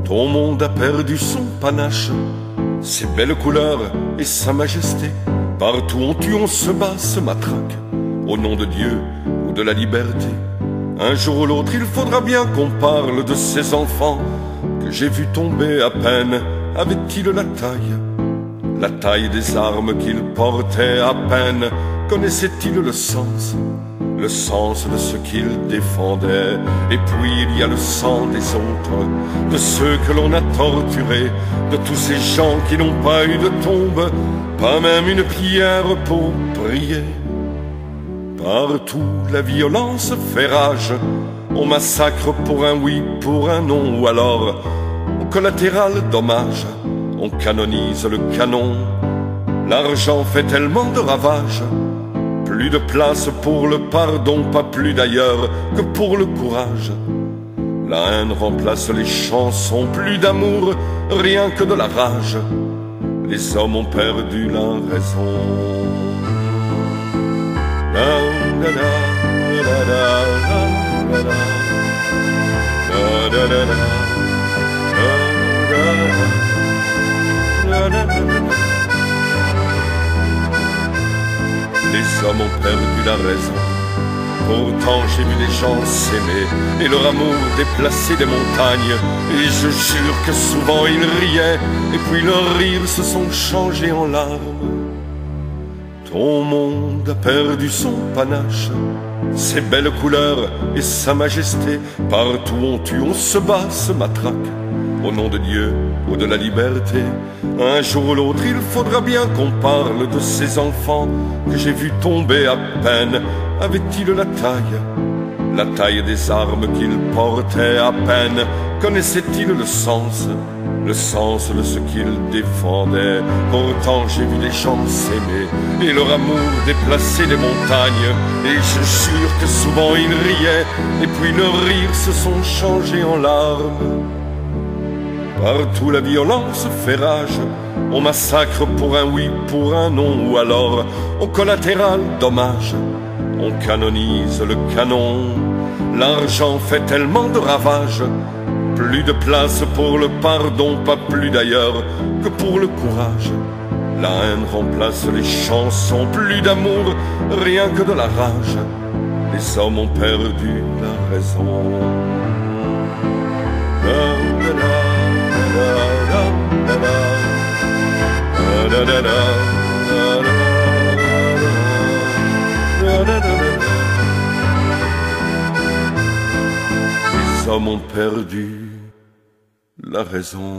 Ton monde a perdu son panache, ses belles couleurs et sa majesté. Partout on tue, on se bat, se matraque, au nom de Dieu ou de la liberté. Un jour ou l'autre il faudra bien qu'on parle de ces enfants que j'ai vus tomber à peine. Avaient-ils la taille des armes qu'ils portaient à peine? Connaissaient-ils le sens de ce qu'ils défendaient? Et puis il y a le sang des autres, de ceux que l'on a torturés, de tous ces gens qui n'ont pas eu de tombe, pas même une pierre pour prier. Partout la violence fait rage, on massacre pour un oui, pour un non, ou alors au collatéral dommage, on canonise le canon. L'argent fait tellement de ravages, plus de place pour le pardon, pas plus d'ailleurs que pour le courage. La haine remplace les chansons, plus d'amour, rien que de la rage. Les hommes ont perdu la raison. Les hommes ont perdu la raison. Pourtant j'ai vu des gens s'aimer et leur amour déplacer des montagnes. Et je jure que souvent ils riaient, et puis leurs rires se sont changés en larmes. Ton monde a perdu son panache, ses belles couleurs et sa majesté. Partout on tue, on se bat, se matraque, au nom de Dieu ou de la liberté. Un jour ou l'autre il faudra bien qu'on parle de ces enfants que j'ai vus tomber à peine. Avaient-ils la taille des armes qu'ils portaient à peine? Connaissaient-ils le sens de ce qu'ils défendaient? Pourtant j'ai vu des gens s'aimer et leur amour déplacer des montagnes. Et je jure que souvent ils riaient, et puis leurs rires se sont changés en larmes. Partout la violence fait rage, on massacre pour un oui, pour un non, ou alors au collatéral dommage, on canonise le canon. L'argent fait tellement de ravages, plus de place pour le pardon, pas plus d'ailleurs que pour le courage. La haine remplace les chansons, plus d'amour, rien que de la rage. Les hommes ont perdu la raison. Les hommes ont perdu la raison.